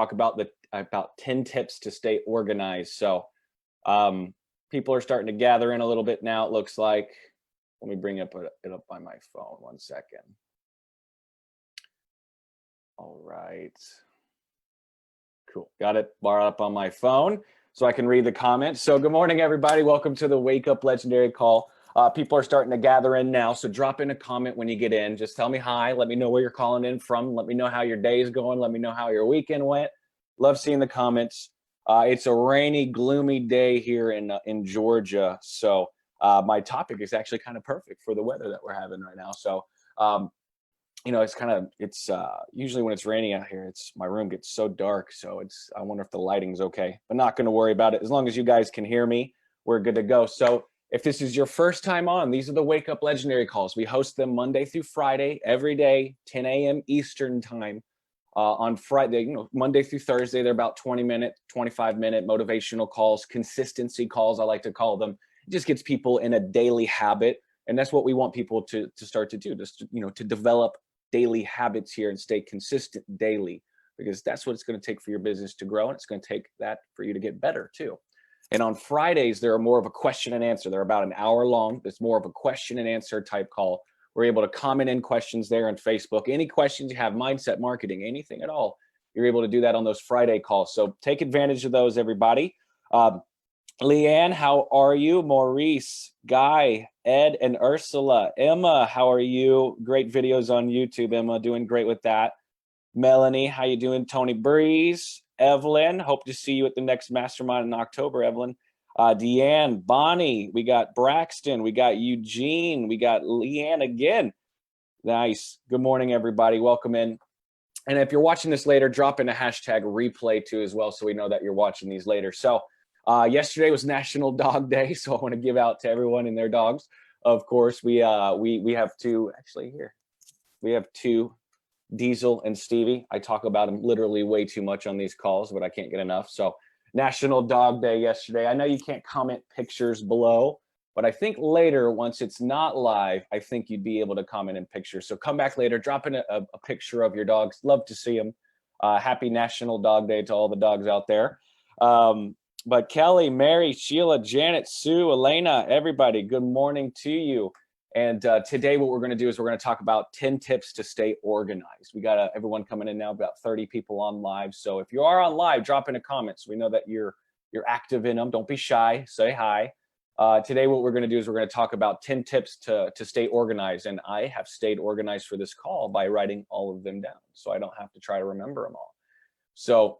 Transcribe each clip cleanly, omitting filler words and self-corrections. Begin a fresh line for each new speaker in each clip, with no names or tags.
talk about about 10 tips to stay organized. So people are starting to gather in a little bit now, it looks like. Let me bring it up by my phone, 1 second. All right. Cool. Got it brought up on my phone so I can read the comments. So good morning, everybody. Welcome to the Wake Up Legendary Call. People are starting to gather in now. So drop in a comment when you get in. Just tell me hi. Let me know where you're calling in from. Let me know how your day is going. Let me know how your weekend went. Love seeing the comments. It's a rainy, gloomy day here in Georgia. So my topic is actually kind of perfect for the weather that we're having right now. So you know, it's usually when it's raining out here, my room gets so dark. So I wonder if the lighting's okay, but not going to worry about it. As long as you guys can hear me, we're good to go. So if this is your first time on, these are the Wake Up Legendary Calls. We host them Monday through Friday, every day, 10 a.m. Eastern time. On Friday, you know, Monday through Thursday, they're about 20-minute, 25-minute motivational calls, consistency calls, I like to call them. It just gets people in a daily habit. And that's what we want people to start to do, just, you know, to develop daily habits here and stay consistent daily, because that's what it's going to take for your business to grow. And it's going to take that for you to get better too. And on Fridays, they're more of a question and answer. They're about an hour long. It's more of a question and answer type call. We're able to comment in questions there on Facebook. Any questions you have, mindset, marketing, anything at all, you're able to do that on those Friday calls. So take advantage of those, everybody. Leanne, how are you? Maurice, Guy, Ed, and Ursula. Emma, how are you? Great videos on YouTube, Emma, doing great with that. Melanie, how you doing? Tony Breeze, Evelyn, hope to see you at the next mastermind in October, Evelyn. Deanne, Bonnie, we got Braxton, we got Eugene, we got Leanne again. Nice. Good morning, everybody. Welcome in. And if you're watching this later, drop in a hashtag replay too as well, so we know that you're watching these later. So yesterday was National Dog Day, so I want to give out to everyone and their dogs. Of course, we have two, actually here. We have two, Diesel and Stevie. I talk about them literally way too much on these calls, but I can't get enough. So National Dog Day yesterday. I know you can't comment pictures below, but I think later, once it's not live, I think you'd be able to comment in pictures. So come back later, drop in a picture of your dogs. Love to see them. Happy National Dog Day to all the dogs out there. But Kelly, Mary, Sheila, Janet, Sue, Elena, everybody, good morning to you. And today what we're going to do is we're going to talk about 10 tips to stay organized. We got everyone coming in now, about 30 people on live. So if you are on live, drop in a comment so we know that you're active in them. Don't be shy. Say hi. Today what we're going to do is we're going to talk about 10 tips to stay organized. And I have stayed organized for this call by writing all of them down, so I don't have to try to remember them all. So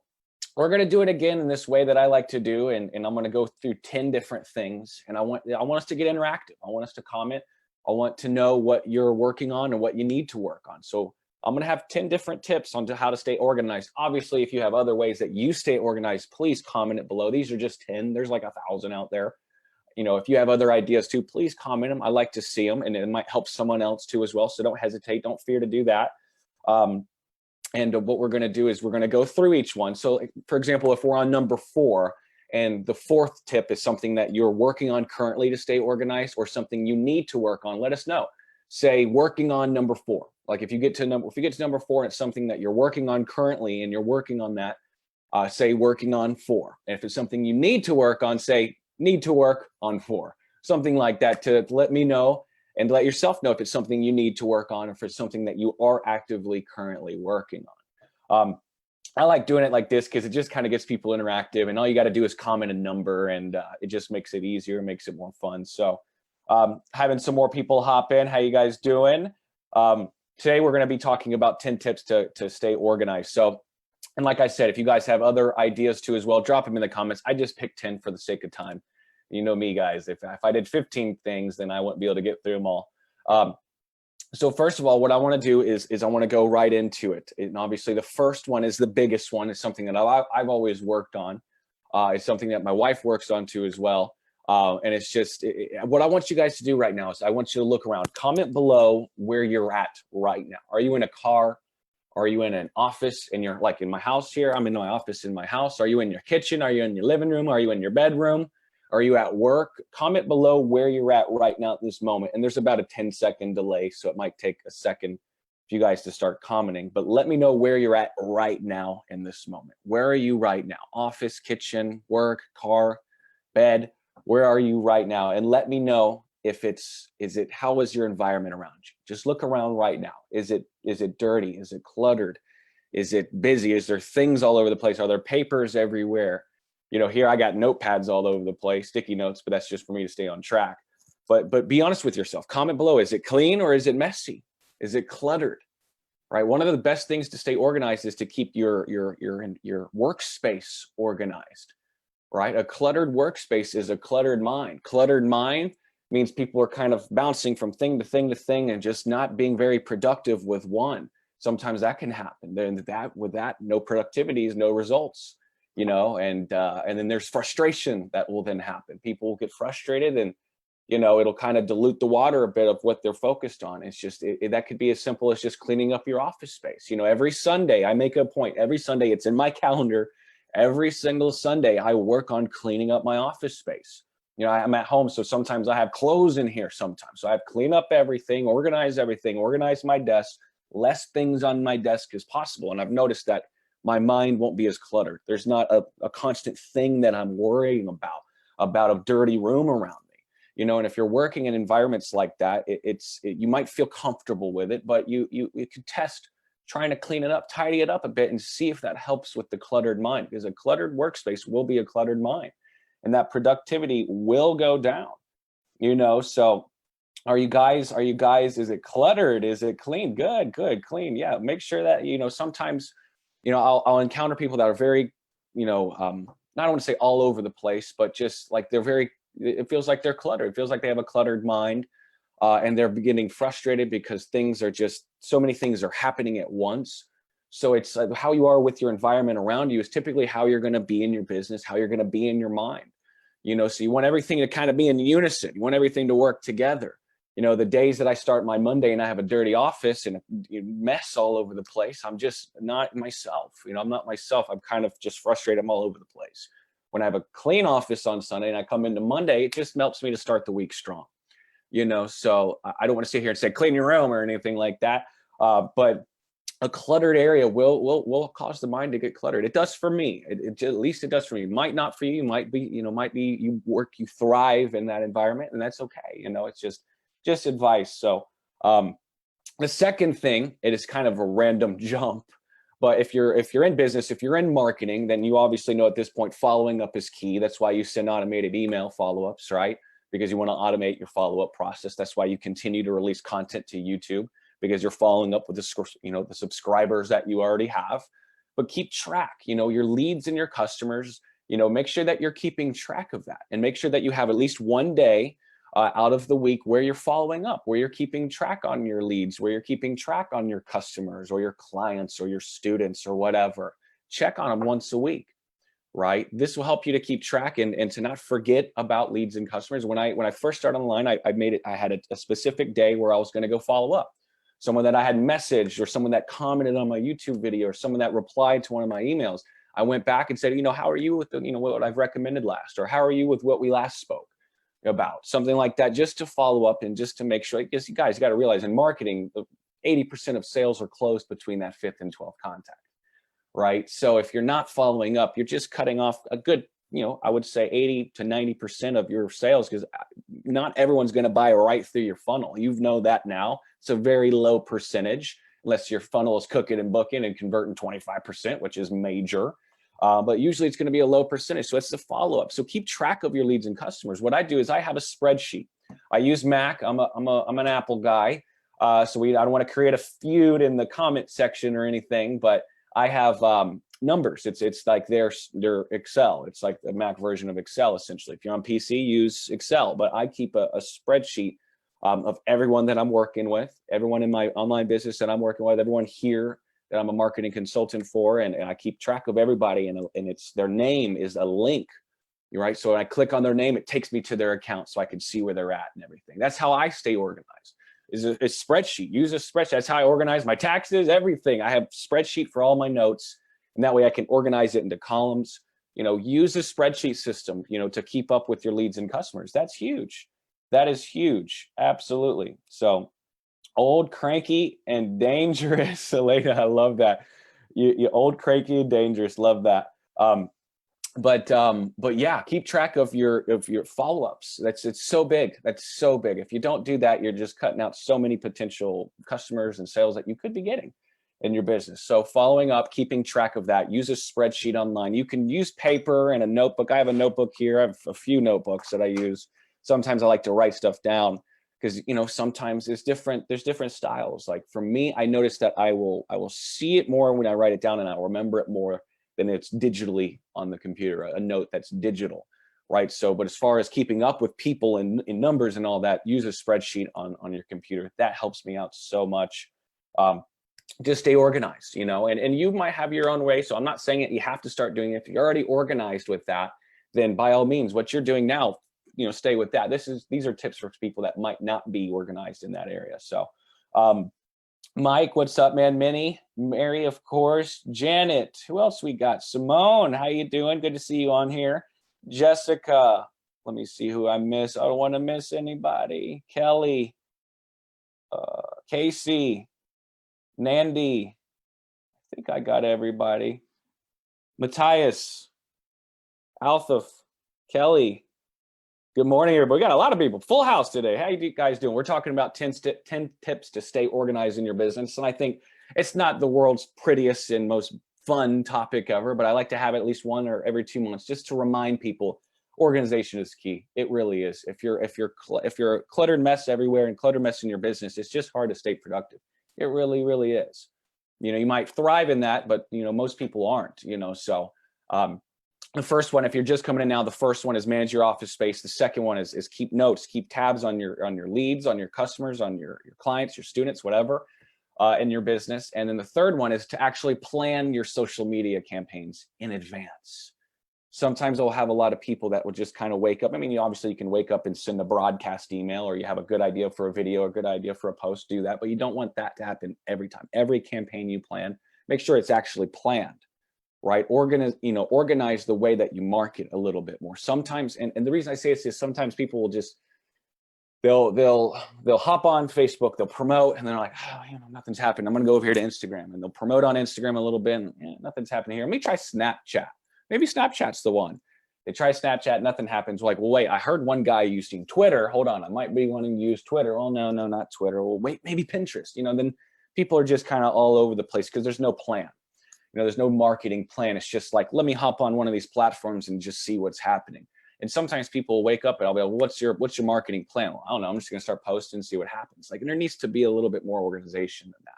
we're going to do it again in this way that I like to do. And I'm going to go through 10 different things. And I want us to get interactive. I want us to comment. I want to know what you're working on and what you need to work on. So I'm going to have 10 different tips on how to stay organized. Obviously, if you have other ways that you stay organized, please comment it below. These are just 10. There's like 1,000 out there. You know, if you have other ideas too, please comment them. I like to see them, and it might help someone else too as well. So don't hesitate. Don't fear to do that. And what we're going to do is we're going to go through each one. So for example, if we're on number 4, and the 4th tip is something that you're working on currently to stay organized, or something you need to work on, let us know. Say working on number 4. Like if you get to number 4 and it's something that you're working on currently and you're working on that, say working on 4. And if it's something you need to work on, say need to work on 4. Something like that, to let me know and let yourself know if it's something you need to work on, or if it's something that you are actively currently working on. I like doing it like this because it just kind of gets people interactive, and all you got to do is comment a number, and it just makes it easier, makes it more fun. So having some more people hop in. How you guys doing? Today we're going to be talking about 10 tips to stay organized. So, and like I said, if you guys have other ideas too as well, drop them in the comments. I just picked 10 for the sake of time. You know me, guys. If I did 15 things, then I wouldn't be able to get through them all. So first of all, what I want to do is I want to go right into it. And obviously the first one is the biggest one. It's something that I've always worked on. It's something that my wife works on too as well. And it's just, what I want you guys to do right now is I want you to look around. Comment below where you're at right now. Are you in a car? Are you in an office? And you're like in my house here. I'm in my office in my house. Are you in your kitchen? Are you in your living room? Are you in your bedroom? Are you at work? Comment below where you're at right now at this moment. And there's about a 10-second delay, so it might take a second you guys to start commenting, but let me know where you're at right now in this moment. Where are you right now? Office, kitchen, work, car, bed, where are you right now? And let me know if how is your environment around you? Just look around right now. Is it dirty? Is it cluttered? Is it busy? Is there things all over the place? Are there papers everywhere? Here I got notepads all over the place, sticky notes, but that's just for me to stay on track. But be honest with yourself. Comment below. Is it clean or is it messy? Is it cluttered? Right. One of the best things to stay organized is to keep your workspace organized. Right. A cluttered workspace is a cluttered mind. Cluttered mind means people are kind of bouncing from thing to thing to thing and just not being very productive with one. Sometimes that can happen. Then with that, no productivity is no results. And then there's frustration that will then happen. People will get frustrated, and it'll kind of dilute the water a bit of what they're focused on. It's just that could be as simple as just cleaning up your office space. Every Sunday I make a point. Every Sunday, it's in my calendar. Every single Sunday I work on cleaning up my office space. I'm at home, so sometimes I have clothes in here. Sometimes, so I have to clean up everything, organize my desk, less things on my desk as possible. And I've noticed that my mind won't be as cluttered. There's not a constant thing that I'm worrying about a dirty room around me. And if you're working in environments like that, you might feel comfortable with it, but you could test trying to clean it up, tidy it up a bit, and see if that helps with the cluttered mind, because a cluttered workspace will be a cluttered mind, and that productivity will go down. So are you guys, is it cluttered? Is it clean? Good, clean. Yeah. Make sure that, sometimes, I'll encounter people that are very, not want to say all over the place, but just like it feels like they're cluttered. It feels like they have a cluttered mind, and they're getting frustrated because so many things are happening at once. So it's like how you are with your environment around you is typically how you're going to be in your business, how you're going to be in your mind. So you want everything to kind of be in unison. You want everything to work together. The days that I start my Monday and I have a dirty office and a mess all over the place, I'm just not myself. I'm not myself. I'm kind of just frustrated. I'm all over the place. When I have a clean office on Sunday and I come into Monday, it just helps me to start the week strong. So I don't want to sit here and say clean your room or anything like that. But a cluttered area will cause the mind to get cluttered. It does for me. At least it does for me. It might not for you. Might be you thrive in that environment, and that's okay. It's just advice. So the second thing, it is kind of a random jump, but if you're in business, if you're in marketing, then you obviously know at this point following up is key. That's why you send automated email follow-ups, right? Because you want to automate your follow-up process. That's why you continue to release content to YouTube, because you're following up with the subscribers that you already have. But keep track, your leads and your customers, make sure that you're keeping track of that, and make sure that you have at least one day out of the week where you're following up, where you're keeping track on your leads, where you're keeping track on your customers or your clients or your students or whatever. Check on them once a week, right? This will help you to keep track and to not forget about leads and customers. When I first started online, I had a specific day where I was going to go follow up. Someone that I had messaged, or someone that commented on my YouTube video, or someone that replied to one of my emails. I went back and said, how are you with what I've recommended last, or how are you with what we last spoke about, something like that, just to follow up and just to make sure. Because you guys got to realize, in marketing, 80% of sales are closed between that 5th and 12th contact, right? So if you're not following up, you're just cutting off a good, I would say 80 to 90% of your sales, because not everyone's going to buy right through your funnel. That now. It's a very low percentage, unless your funnel is cooking and booking and converting 25%, which is major. But usually it's going to be a low percentage. So it's the follow-up. So keep track of your leads and customers. What I do is I have a spreadsheet. I use Mac. I'm an Apple guy. So I don't want to create a feud in the comment section or anything, but I have numbers. It's like their Excel. It's like the Mac version of Excel, essentially. If you're on PC, use Excel. But I keep a spreadsheet of everyone that I'm working with, everyone in my online business that I'm working with, everyone here that I'm a marketing consultant for, and I keep track of everybody, and it's their name is a link, right? So when I click on their name, it takes me to their account so I can see where they're at and everything. That's how I stay organized. Is a spreadsheet. Use a spreadsheet. That's how I organize my taxes, everything. I have spreadsheet for all my notes, and that way I can organize it into columns. Use a spreadsheet system, to keep up with your leads and customers. That's huge. That is huge. Absolutely. So Old, cranky, and dangerous. Elena, I love that. You old, cranky, and dangerous. Love that. But yeah, keep track of your follow-ups. It's so big. That's so big. If you don't do that, you're just cutting out so many potential customers and sales that you could be getting in your business. So following up, keeping track of that. Use a spreadsheet online. You can use paper and a notebook. I have a notebook here. I have a few notebooks that I use. Sometimes I like to write stuff down because, you know, sometimes there's different styles. Like for me, I noticed that I will see it more when I write it down, and I'll remember it more than it's digitally on the computer, a note that's digital, right? So, but as far as keeping up with people in numbers and all that, use a spreadsheet on your computer. That helps me out so much. Just stay organized, you know, and you might have your own way. So I'm not saying it, you have to start doing it. If you're already organized with that, then by all means, what you're doing now, you know, stay with that. These are tips for people that might not be organized in that area. So, Mike, what's up, man? Minnie, Mary, of course, Janet, who else we got? Simone, how you doing? Good to see you on here. Jessica, let me see who I miss. I don't want to miss anybody. Kelly, Casey, Nandy, I think I got everybody. Matthias, Althaf, Kelly. Good morning, everybody. We got a lot of people. Full house today. How you guys doing? We're talking about 10 tips to stay organized in your business. And I think it's not the world's prettiest and most fun topic ever, but I like to have at least one or every 2 months just to remind people organization is key. It really is. If you're a cluttered mess everywhere and cluttered mess in your business, it's just hard to stay productive. It really, really is. You know, you might thrive in that, but you know, most people aren't, you know, so the first one, if you're just coming in now, the first one is manage your office space. The second one is keep notes, keep tabs on your leads, on your customers, on your clients, your students, whatever, in your business. And then the third one is to actually plan your social media campaigns in advance. Sometimes I'll have a lot of people that will just kind of wake up. I mean, obviously you can wake up and send a broadcast email, or you have a good idea for a video, a good idea for a post, do that. But you don't want that to happen every time. Every campaign you plan, make sure it's actually planned, right? Organize the way that you market a little bit more. Sometimes, and the reason I say this is sometimes people will just, they'll hop on Facebook, they'll promote, and they're like, oh, you know, nothing's happening. I'm going to go over here to Instagram, and they'll promote on Instagram a little bit, and nothing's happening here. Let me try Snapchat. Maybe Snapchat's the one. They try Snapchat, nothing happens. Like, well, wait, I heard one guy using Twitter. Hold on, I might be wanting to use Twitter. Oh, no, not Twitter. Well, wait, maybe Pinterest. You know, then people are just kind of all over the place because there's no plan. You know, there's no marketing plan. It's just like, let me hop on one of these platforms and just see what's happening. And sometimes people will wake up and I'll be like, well, what's your marketing plan? Well, I don't know. I'm just going to start posting and see what happens. Like, and there needs to be a little bit more organization than that.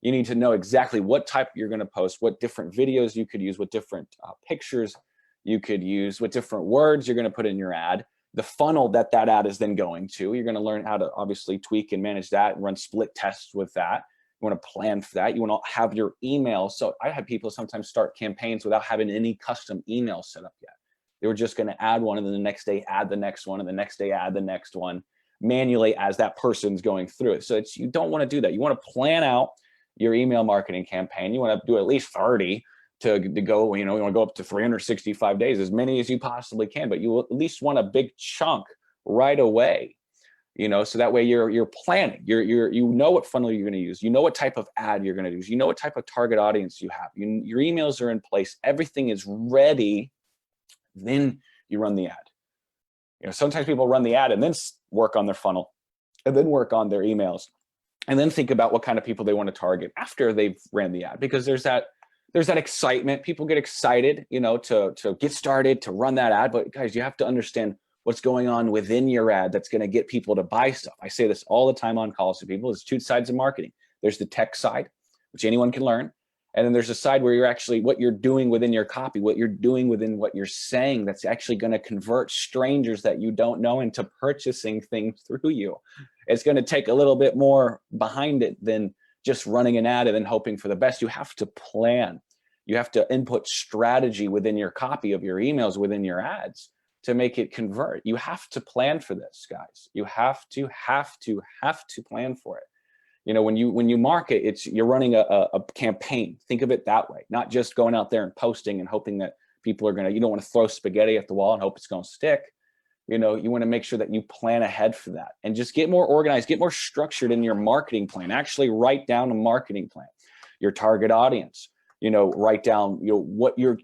You need to know exactly what type you're going to post, what different videos you could use, what different pictures you could use, what different words you're going to put in your ad, the funnel that ad is then going to. You're going to learn how to obviously tweak and manage that and run split tests with that. You want to plan for that. You want to have your email. So I have people sometimes start campaigns without having any custom email set up yet. They were just going to add one, and then the next day add the next one, and the next day add the next one manually as that person's going through it. So you don't want to do that. You want to plan out your email marketing campaign. You want to do at least 30 to go, you know, you want to go up to 365 days, as many as you possibly can, but you at least want a big chunk right away, you know, so that way you're planning, you know what funnel you're going to use, you know what type of ad you're going to use, you know what type of target audience you have, your emails are in place, everything is ready, then you run the ad. You know, sometimes people run the ad and then work on their funnel and then work on their emails, and then think about what kind of people they want to target after they've ran the ad, because there's that excitement. People get excited, you know, to get started, to run that ad. But guys, you have to understand what's going on within your ad that's going to get people to buy stuff. I say this all the time on calls to people. There's two sides of marketing. There's the tech side, which anyone can learn. And then there's a side where you're actually, what you're doing within your copy, what you're doing within what you're saying, that's actually going to convert strangers that you don't know into purchasing things through you. It's going to take a little bit more behind it than just running an ad and then hoping for the best. You have to plan. You have to input strategy within your copy of your emails, within your ads, to make it convert. You have to plan for this, guys. You have to plan for it. You know, when you market, you're running a campaign. Think of it that way, not just going out there and posting and hoping that people are you don't want to throw spaghetti at the wall and hope it's going to stick. You know, you want to make sure that you plan ahead for that, and just get more organized, get more structured in your marketing plan. Actually write down a marketing plan, your target audience, you know, write down, what you're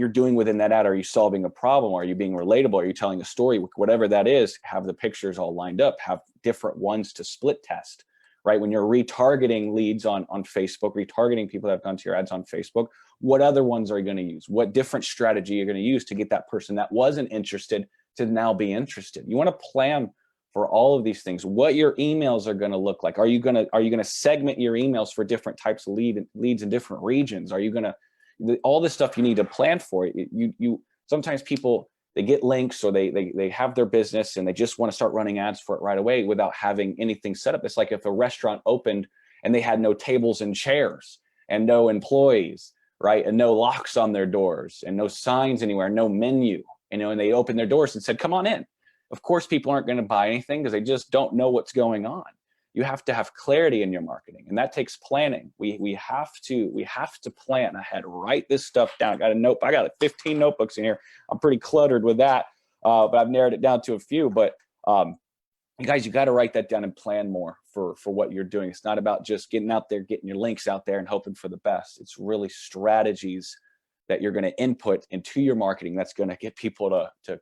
doing within that ad. Are you solving a problem? Are you being relatable? Are you telling a story? Whatever that is, have the pictures all lined up, have different ones to split test, right? When you're retargeting leads on Facebook, retargeting people that have gone to your ads on Facebook, what other ones are you going to use? What different strategy you're going to use to get that person that wasn't interested to now be interested? You want to plan for all of these things. What your emails are going to look like. Are you going to segment your emails for different types of leads in different regions? Are you going to, all this stuff you need to plan for? You sometimes people, they get links, or they have their business and they just want to start running ads for it right away without having anything set up. It's like if a restaurant opened and they had no tables and chairs and no employees, right? And no locks on their doors and no signs anywhere, no menu, and they opened their doors and said, come on in. Of course, people aren't going to buy anything because they just don't know what's going on. You have to have clarity in your marketing, and that takes planning. We have to plan ahead. Write this stuff down. I got like 15 notebooks in here. I'm pretty cluttered with that, but I've narrowed it down to a few. But you guys, you got to write that down and plan more for what you're doing. It's not about just getting out there, getting your links out there and hoping for the best. It's really strategies that you're going to input into your marketing that's going to get people to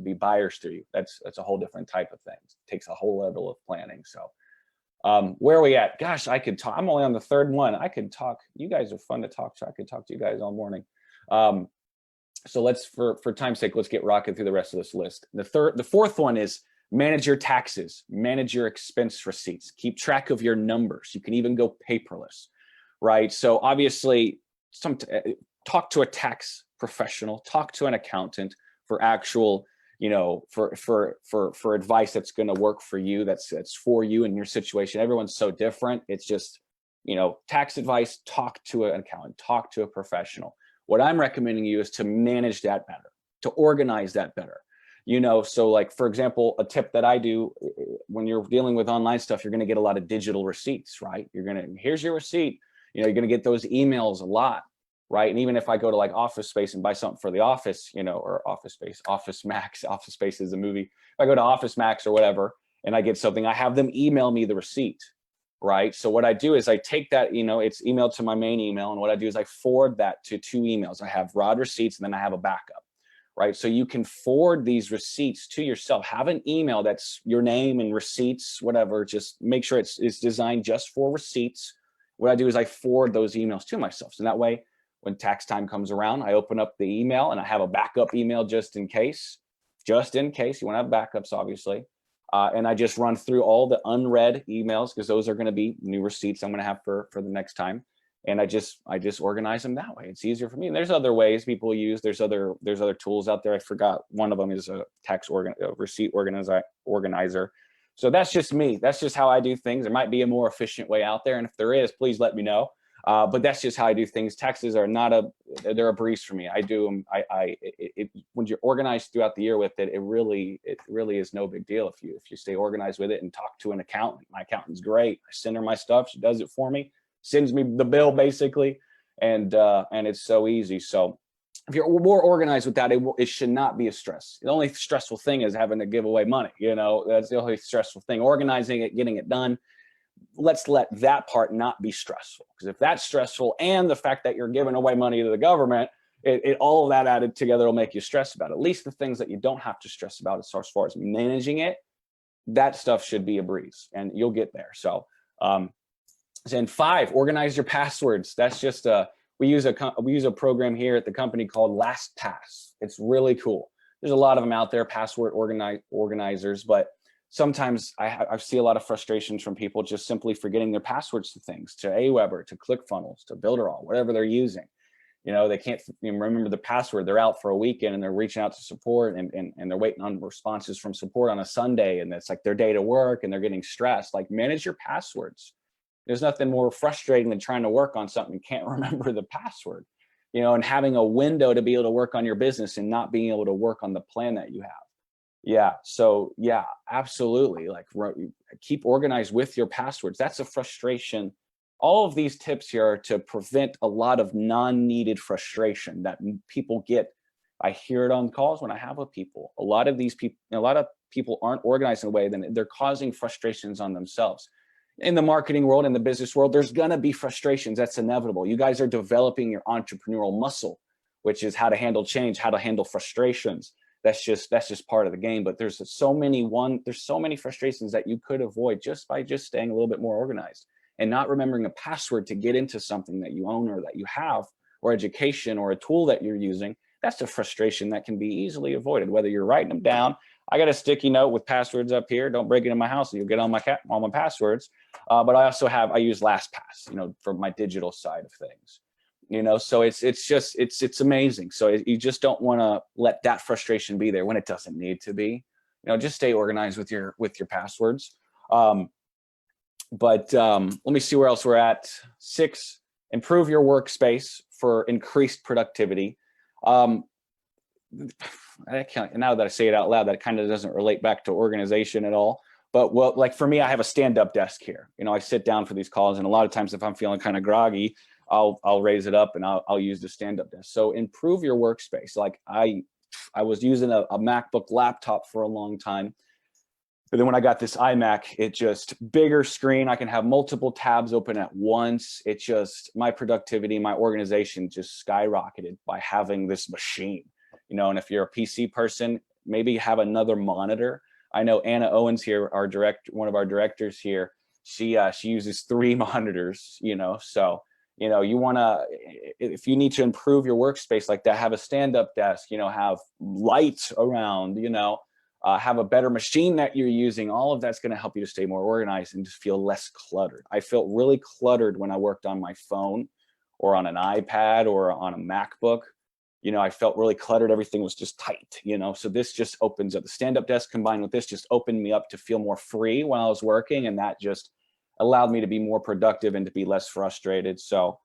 be buyers through you. That's a whole different type of thing. It takes a whole level of planning. So where are we at? Gosh, I could talk. I'm only on the third one. I could talk. You guys are fun to talk to. I could talk to you guys all morning. So let's, for time's sake, let's get rocking through the rest of this list. The fourth one is manage your taxes, manage your expense receipts, keep track of your numbers. You can even go paperless, right? So obviously, talk to a tax professional, talk to an accountant for actual, for advice that's going to work for you. That's for you and your situation. Everyone's so different. It's just, tax advice, talk to an accountant, talk to a professional. What I'm recommending you is to manage that better, to organize that better. So like, for example, a tip that I do when you're dealing with online stuff, you're going to get a lot of digital receipts, right? Here's your receipt. You're going to get those emails a lot. Right. And even if I go to like Office Space and buy something for the office, or Office Max, Office Space is a movie. If I go to Office Max or whatever, and I get something, I have them email me the receipt. Right. So what I do is I take that, it's emailed to my main email. And what I do is I forward that to 2 emails. I have raw receipts and then I have a backup. Right. So you can forward these receipts to yourself. Have an email that's your name and receipts, whatever. Just make sure it's designed just for receipts. What I do is I forward those emails to myself. So that way, when tax time comes around, I open up the email and I have a backup email just in case. You want to have backups, obviously. And I just run through all the unread emails because those are going to be new receipts I'm going to have for the next time. And I just organize them that way. It's easier for me. And there's other ways people use. There's other tools out there. I forgot. One of them is a receipt organizer. So that's just me. That's just how I do things. There might be a more efficient way out there. And if there is, please let me know. But that's just how I do things. Taxes are they're a breeze for me. I do them. When you're organized throughout the year with it, it really is no big deal if you stay organized with it and talk to an accountant. My accountant's great. I send her my stuff. She does it for me, sends me the bill basically. And it's so easy. So if you're more organized with that, it should not be a stress. The only stressful thing is having to give away money. That's the only stressful thing. Organizing it, getting it done. Let's let that part not be stressful, because if that's stressful and the fact that you're giving away money to the government, all of that added together will make you stress about it. At least the things that you don't have to stress about as far as managing it, that stuff should be a breeze and you'll get there. So then 5, organize your passwords. That's just we use a program here at the company called LastPass. It's really cool. There's a lot of them out there, password organizers, but sometimes I see a lot of frustrations from people just simply forgetting their passwords to things, to Aweber, to ClickFunnels, to Builderall, whatever they're using. They can't remember the password. They're out for a weekend and they're reaching out to support and they're waiting on responses from support on a Sunday. And it's like their day to work and they're getting stressed. Like, manage your passwords. There's nothing more frustrating than trying to work on something and can't remember the password, and having a window to be able to work on your business and not being able to work on the plan that you have. Yeah. So yeah, absolutely. Like, keep organized with your passwords. That's a frustration. All of these tips here are to prevent a lot of non-needed frustration that people get I hear it on calls when I have with people. A lot of people aren't organized in a way, then they're causing frustrations on themselves. In the marketing world, in the business world, there's gonna be frustrations. That's inevitable. You guys are developing your entrepreneurial muscle, which is how to handle change, how to handle frustrations. That's just part of the game. But there's so many frustrations that you could avoid just by just staying a little bit more organized and not remembering a password to get into something that you own or that you have, or education or a tool that you're using. That's a frustration that can be easily avoided, whether you're writing them down. I got a sticky note with passwords up here. Don't break it in my house, and you'll get all my passwords. But I use LastPass, for my digital side of things. So it's amazing. So you just don't want to let that frustration be there when it doesn't need to be. Just stay organized with your passwords. But let me see where else we're at. 6, improve your workspace for increased productivity. Now that I say it out loud, that kind of doesn't relate back to organization at all. But like for me, I have a stand-up desk here. I sit down for these calls, and a lot of times if I'm feeling kind of groggy, I'll raise it up and I'll use the stand-up desk. So improve your workspace. Like I was using a MacBook laptop for a long time. But then when I got this iMac, it just bigger screen. I can have multiple tabs open at once. It just, my productivity, my organization just skyrocketed by having this machine. And if you're a PC person, maybe have another monitor. I know Anna Owens here, one of our directors here, she uses 3 monitors, so, you want to, if you need to improve your workspace like that, have a stand-up desk, have lights around, have a better machine that you're using. All of that's going to help you to stay more organized and just feel less cluttered. I felt really cluttered when I worked on my phone or on an iPad or on a MacBook. I felt really cluttered. Everything was just tight, so this just opens up. The stand-up desk combined with this just opened me up to feel more free when I was working, and that just allowed me to be more productive and to be less frustrated. So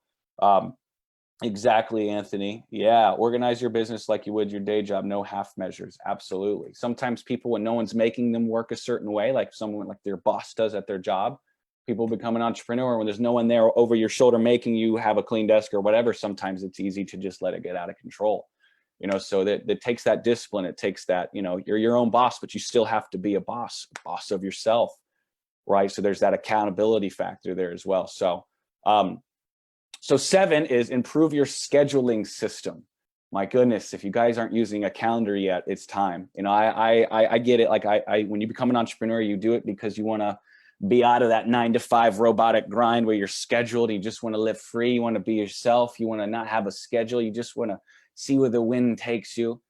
exactly, Anthony. Yeah, organize your business like you would your day job. No half measures. Absolutely. Sometimes people, when no one's making them work a certain way, like someone like their boss does at their job, people become an entrepreneur when there's no one there over your shoulder making you have a clean desk or whatever. Sometimes it's easy to just let it get out of control. So that takes that discipline. It takes that, you're your own boss, but you still have to be a boss of yourself, right? So there's that accountability factor there as well. So, so 7 is improve your scheduling system. My goodness, if you guys aren't using a calendar yet, it's time. I get it. Like when you become an entrepreneur, you do it because you want to be out of that 9-to-5 robotic grind where you're scheduled. You just want to live free. You want to be yourself. You want to not have a schedule. You just want to see where the wind takes you.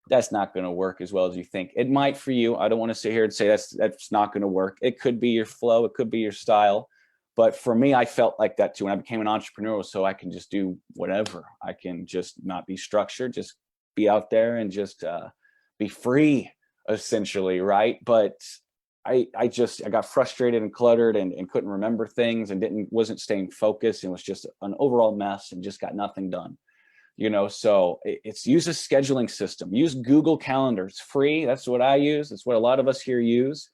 That's not going to work as well as you think. It might for you. I don't want to sit here and say that's not going to work. It could be your flow. It could be your style. But for me, I felt like that too when I became an entrepreneur. So I can just do whatever. I can just not be structured, just be out there and just be free, essentially, right? But I got frustrated and cluttered and couldn't remember things and wasn't staying focused and was just an overall mess and just got nothing done. So it's use a scheduling system. Use Google Calendar. It's free. That's what I use. It's what a lot of us here use.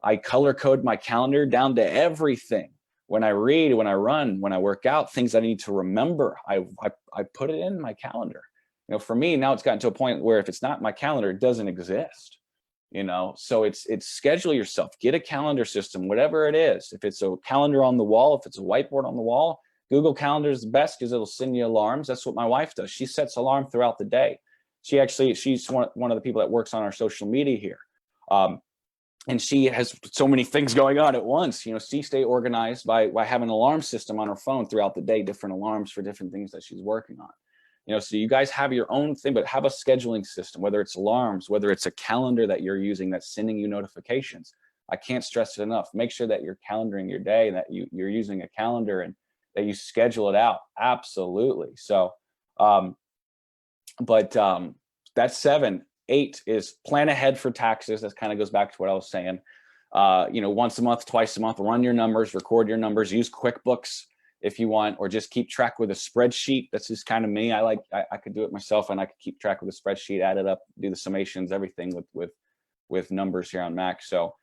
I color code my calendar down to everything. When I read, when I run, when I work out, things I need to remember, I put it in my calendar. For me, now it's gotten to a point where if it's not my calendar, it doesn't exist. So it's schedule yourself, get a calendar system, whatever it is. If it's a calendar on the wall, if it's a whiteboard on the wall, Google Calendar is the best because it'll send you alarms. That's what my wife does. She sets alarm throughout the day. She's one of the people that works on our social media here. And she has so many things going on at once. She stay organized by having an alarm system on her phone throughout the day, different alarms for different things that she's working on. So you guys have your own thing, but have a scheduling system, whether it's alarms, whether it's a calendar that you're using that's sending you notifications. I can't stress it enough. Make sure that you're calendaring your day, that you're using a calendar and that you schedule it out. Absolutely. So, that's 7. 8 is plan ahead for taxes. That kind of goes back to what I was saying. Once a month, twice a month, run your numbers, record your numbers, use QuickBooks if you want, or just keep track with a spreadsheet. That's just kind of me. I could do it myself, and I could keep track with a spreadsheet, add it up, do the summations, everything with numbers here on Mac. So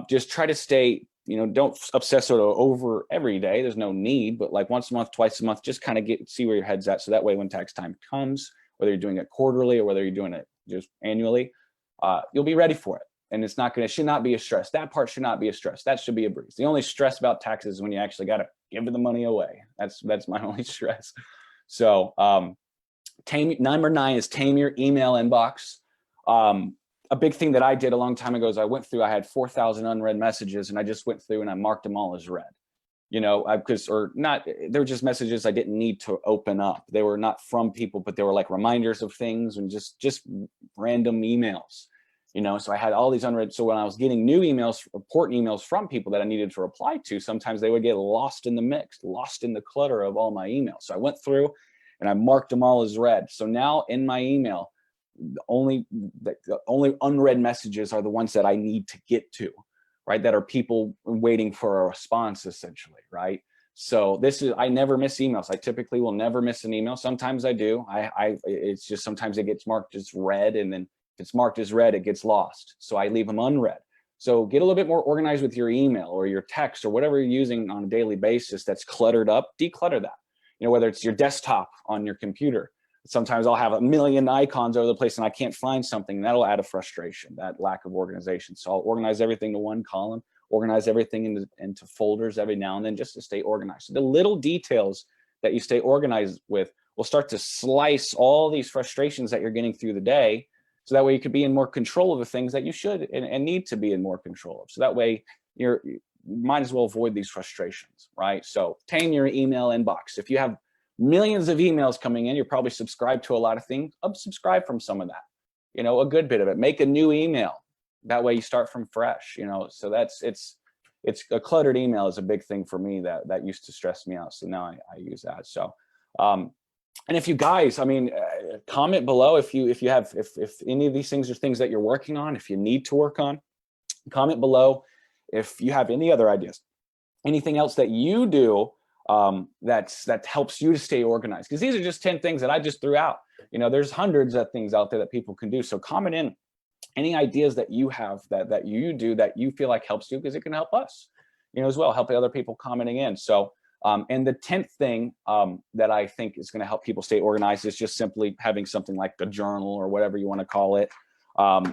just try to stay, don't obsess over every day. There's no need, but like once a month, twice a month, just kind of see where your head's at. So that way when tax time comes, whether you're doing it quarterly or whether you're doing it just annually, you'll be ready for it. And it's not should not be a stress. That part should not be a stress. That should be a breeze. The only stress about taxes is when you actually got to give the money away. That's my only stress. So number 9 is tame your email inbox. A big thing that I did a long time ago is I had 4,000 unread messages, and I just went through and I marked them all as read. They were just messages I didn't need to open up. They were not from people, but they were like reminders of things and just random emails. So I had all these unread. So when I was getting new emails, important emails from people that I needed to reply to, sometimes they would get lost in the mix, lost in the clutter of all my emails. So I went through and I marked them all as read. So now in my email, the only unread messages are the ones that I need to get to, right? That are people waiting for a response, essentially, right? So I never miss emails. I typically will never miss an email. Sometimes I do. It's just sometimes it gets marked as read, and then if it's marked as read, it gets lost. So I leave them unread. So get a little bit more organized with your email or your text or whatever you're using on a daily basis that's cluttered up. Declutter that. Whether it's your desktop on your computer. Sometimes I'll have a million icons over the place and I can't find something. And that'll add a frustration, that lack of organization. So I'll organize everything to one column, organize everything into folders every now and then just to stay organized. So the little details that you stay organized with will start to slice all these frustrations that you're getting through the day. So that way you could be in more control of the things that you should and need to be in more control of. So that way you might as well avoid these frustrations, right? So tame your email inbox. If you have millions of emails coming in, you're probably subscribed to a lot of things. Unsubscribe from some of that, a good bit of it. Make a new email. That way you start from fresh, so it's a cluttered email is a big thing for me that used to stress me out. So now I use that. So, and if you guys, comment below if any of these things are things that you're working on, if you need to work on, comment below. If you have any other ideas, anything else that you do that helps you to stay organized, because these are just 10 things that I just threw out. There's hundreds of things out there that people can do. So comment in any ideas that you have that you do that you feel like helps you, because it can help us, as well, help the other people commenting in. So, and the 10th thing that I think is going to help people stay organized is just simply having something like a journal or whatever you want to call it.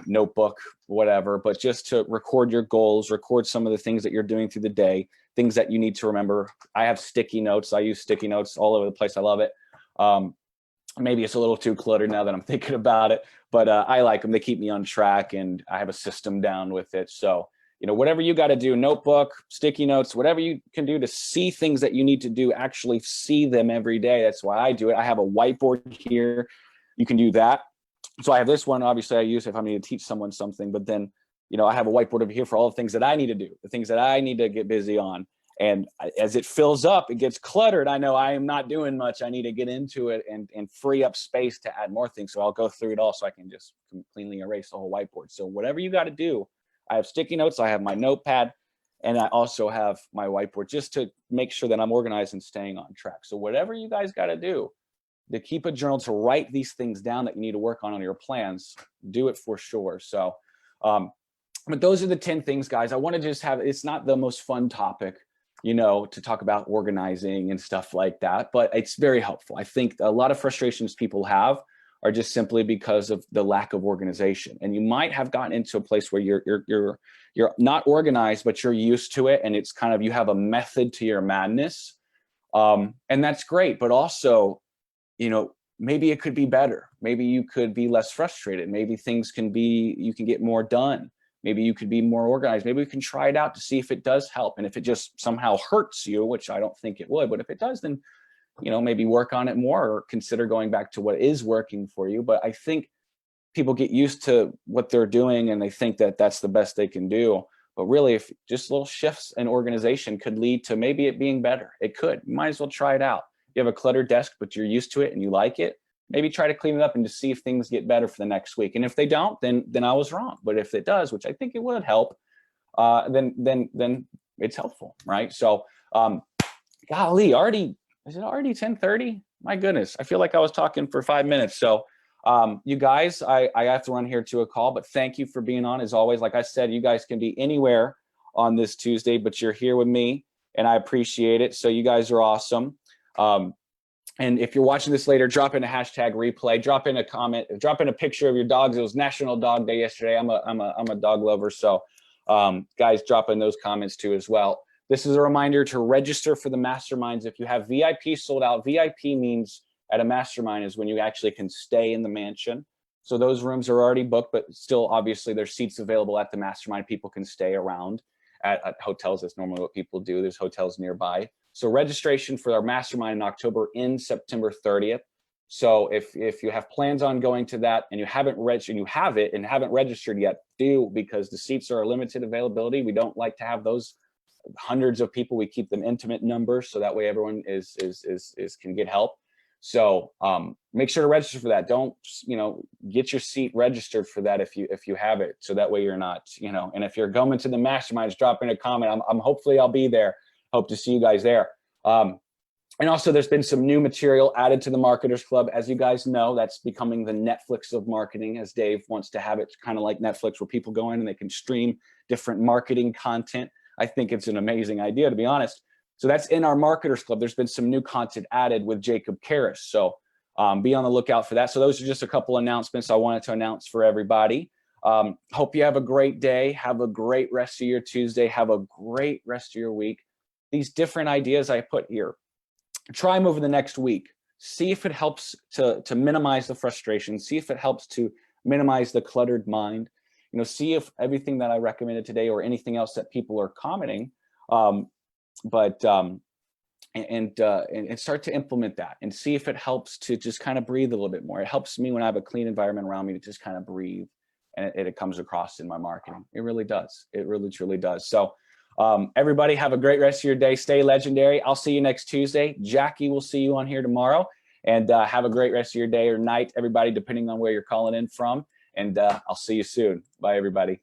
Notebook, whatever, but just to record your goals, record some of the things that you're doing through the day, things that you need to remember. I have sticky notes. I use sticky notes all over the place. I love it. Maybe it's a little too cluttered now that I'm thinking about it, but I like them. They keep me on track and I have a system down with it. So, whatever you got to do, notebook, sticky notes, whatever you can do to see things that you need to do, actually see them every day. That's why I do it. I have a whiteboard here. You can do that. So I have this one, obviously I use if I need to teach someone something, but then, I have a whiteboard over here for all the things that I need to do, the things that I need to get busy on. And as it fills up, it gets cluttered. I know I am not doing much. I need to get into it and free up space to add more things. So I'll go through it all so I can just cleanly erase the whole whiteboard. So whatever you got to do, I have sticky notes, I have my notepad, and I also have my whiteboard just to make sure that I'm organized and staying on track. So whatever you guys got to do, to keep a journal, to write these things down that you need to work on your plans, do it for sure. So, but those are the 10 things, guys. I want to just it's not the most fun topic, to talk about organizing and stuff like that, but it's very helpful. I think a lot of frustrations people have are just simply because of the lack of organization. And you might have gotten into a place where you're not organized, but you're used to it. And it's kind of, you have a method to your madness. And that's great. But also, maybe it could be better. Maybe you could be less frustrated. Maybe you can get more done. Maybe you could be more organized. Maybe we can try it out to see if it does help. And if it just somehow hurts you, which I don't think it would, but if it does, then, maybe work on it more or consider going back to what is working for you. But I think people get used to what they're doing and they think that that's the best they can do. But really, if just little shifts in organization could lead to maybe it being better, it could. You might as well try it out. You have a cluttered desk, but you're used to it and you like it, maybe try to clean it up and just see if things get better for the next week. And if they don't, then I was wrong. But if it does, which I think it would help, then it's helpful, right? So, golly, is it already 10:30? My goodness, I feel like I was talking for 5 minutes. So, you guys, I have to run here to a call, but thank you for being on. As always, like I said, you guys can be anywhere on this Tuesday, but you're here with me and I appreciate it. So you guys are awesome. And if you're watching this later, drop in a hashtag replay, drop in a comment, drop in a picture of your dogs. It was National Dog Day yesterday. I'm a dog lover. So guys, drop in those comments too as well. This is a reminder to register for the masterminds. If you have VIP sold out, VIP means at a mastermind is when you actually can stay in the mansion. So those rooms are already booked, but still obviously there's seats available at the mastermind. People can stay around at hotels. That's normally what people do. There's hotels nearby. So registration for our mastermind in October ends September 30th. So if you have plans on going to that and you haven't registered, you have it and haven't registered yet, do, because the seats are a limited availability. We don't like to have those hundreds of people. We keep them intimate numbers so that way everyone can get help. So make sure to register for that. Don't, get your seat registered for that if you have it. So that way you're not, and if you're going to the masterminds, drop in a comment. I'm hopefully I'll be there. Hope to see you guys there. And also there's been some new material added to the Marketers Club. As you guys know, that's becoming the Netflix of marketing, as Dave wants to have it kind of like Netflix, where people go in and they can stream different marketing content. I think it's an amazing idea, to be honest. So that's in our Marketers Club. There's been some new content added with Jacob Karras. So be on the lookout for that. So those are just a couple announcements I wanted to announce for everybody. Hope you have a great day. Have a great rest of your Tuesday. Have a great rest of your week. These different ideas I put here, try them over the next week. See if it helps to minimize the frustration. See if it helps to minimize the cluttered mind. See if everything that I recommended today or anything else that people are commenting, and start to implement that and see if it helps to just kind of breathe a little bit more. It helps me when I have a clean environment around me to just kind of breathe, and it comes across in my marketing. It really does. It really, truly does. So everybody have a great rest of your day. Stay legendary. I'll see you next Tuesday. Jackie will see you on here tomorrow, and have a great rest of your day or night, everybody, depending on where you're calling in from. And I'll see you soon. Bye, everybody.